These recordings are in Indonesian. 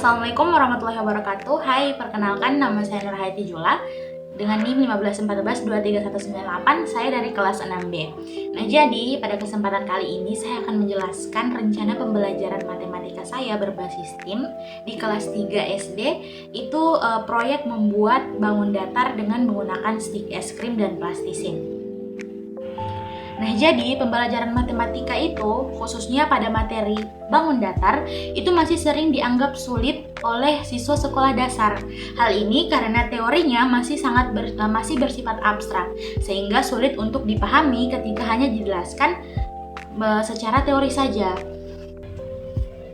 Assalamualaikum warahmatullahi wabarakatuh. Hai, perkenalkan nama saya Nurhayati Jula dengan NIM 1514231198. Saya dari kelas 6B. Nah, jadi pada kesempatan kali ini saya akan menjelaskan rencana pembelajaran matematika saya berbasis TIM di kelas 3 SD. Itu proyek membuat bangun datar dengan menggunakan stik es krim dan plastisin. Nah, jadi pembelajaran matematika itu, khususnya pada materi bangun datar, itu masih sering dianggap sulit oleh siswa sekolah dasar. Hal ini karena teorinya masih bersifat abstrak, sehingga sulit untuk dipahami ketika hanya dijelaskan secara teori saja.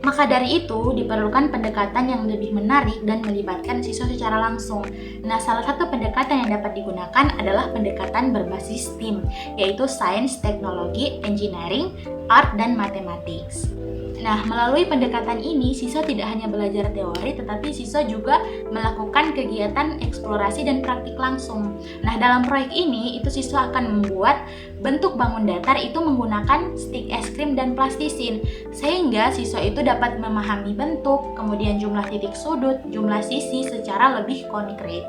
Maka dari itu, diperlukan pendekatan yang lebih menarik dan melibatkan siswa secara langsung. Nah, salah satu pendekatan yang dapat digunakan adalah pendekatan berbasis STEAM, yaitu Science, Teknologi, Engineering, Art, dan Mathematics. Nah, melalui pendekatan ini, siswa tidak hanya belajar teori, tetapi siswa juga melakukan kegiatan eksplorasi dan praktik langsung. Nah, dalam proyek ini, itu siswa akan membuat bentuk bangun datar itu menggunakan stik es krim dan plastisin, sehingga siswa itu dapat memahami bentuk, kemudian jumlah titik sudut, jumlah sisi secara lebih konkret.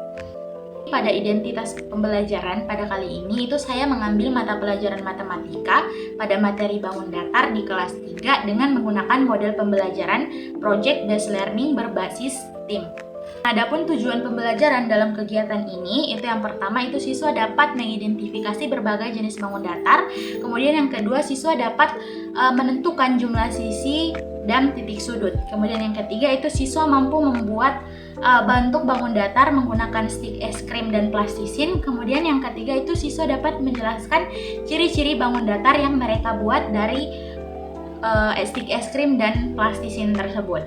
Pada identitas pembelajaran pada kali ini itu saya mengambil mata pelajaran matematika pada materi bangun datar di kelas 3 dengan menggunakan model pembelajaran Project Based Learning berbasis TIM. Adapun tujuan pembelajaran dalam kegiatan ini, itu yang pertama itu siswa dapat mengidentifikasi berbagai jenis bangun datar, kemudian yang kedua siswa dapat menentukan jumlah sisi dan titik sudut. Kemudian yang ketiga itu siswa mampu membuat bentuk bangun datar menggunakan stik es krim dan plastisin. Kemudian yang ketiga itu siswa dapat menjelaskan ciri-ciri bangun datar yang mereka buat dari stik es krim dan plastisin tersebut.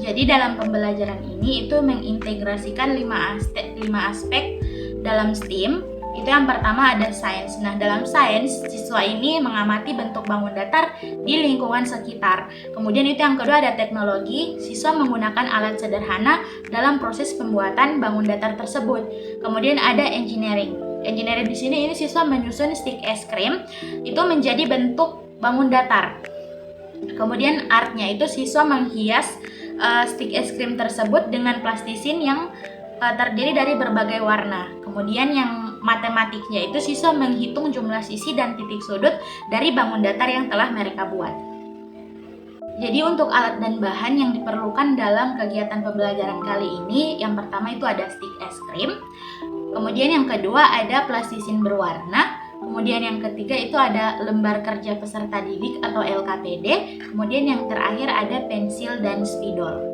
Jadi dalam pembelajaran ini itu mengintegrasikan 5 aspek dalam STEAM. Itu yang pertama ada sains. Nah, dalam sains siswa ini mengamati bentuk bangun datar di lingkungan sekitar. Kemudian itu yang kedua ada teknologi. Siswa menggunakan alat sederhana dalam proses pembuatan bangun datar tersebut. Kemudian ada engineering. Engineering di sini ini siswa menyusun stik es krim itu menjadi bentuk bangun datar. Kemudian artnya itu siswa menghias stik es krim tersebut dengan plastisin yang terdiri dari berbagai warna. Kemudian yang matematiknya itu siswa menghitung jumlah sisi dan titik sudut dari bangun datar yang telah mereka buat. Jadi untuk alat dan bahan yang diperlukan dalam kegiatan pembelajaran kali ini, yang pertama itu ada stik es krim. Kemudian yang kedua ada plastisin berwarna. Kemudian yang ketiga itu ada lembar kerja peserta didik atau LKPD. Kemudian yang terakhir ada pensil dan spidol.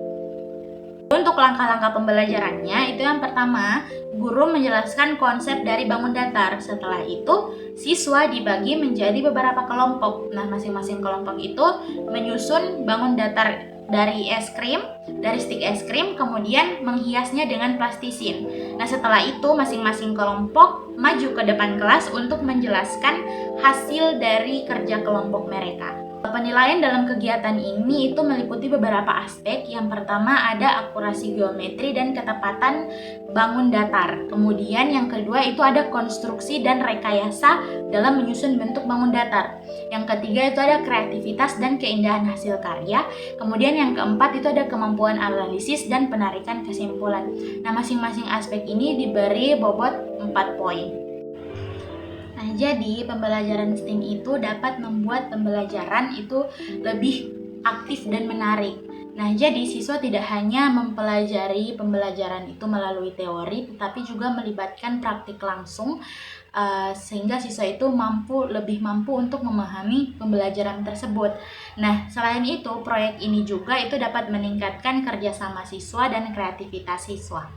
Untuk langkah-langkah pembelajarannya, itu yang pertama, guru menjelaskan konsep dari bangun datar. Setelah itu, siswa dibagi menjadi beberapa kelompok. Nah, masing-masing kelompok itu menyusun bangun datar dari es krim, dari stik es krim, kemudian menghiasnya dengan plastisin. Nah, setelah itu masing-masing kelompok maju ke depan kelas untuk menjelaskan hasil dari kerja kelompok mereka. Penilaian dalam kegiatan ini itu meliputi beberapa aspek. Yang pertama ada akurasi geometri dan ketepatan bangun datar. Kemudian yang kedua itu ada konstruksi dan rekayasa dalam menyusun bentuk bangun datar. Yang ketiga itu ada kreativitas dan keindahan hasil karya. Kemudian yang keempat itu ada kemampuan analisis dan penarikan kesimpulan. Nah, masing-masing aspek ini diberi bobot 4 poin. Nah, jadi pembelajaran STEAM itu dapat membuat pembelajaran itu lebih aktif dan menarik. Nah, jadi siswa tidak hanya mempelajari pembelajaran itu melalui teori, tetapi juga melibatkan praktik langsung, sehingga siswa itu lebih mampu untuk memahami pembelajaran tersebut. Nah, selain itu, proyek ini juga itu dapat meningkatkan kerjasama siswa dan kreativitas siswa.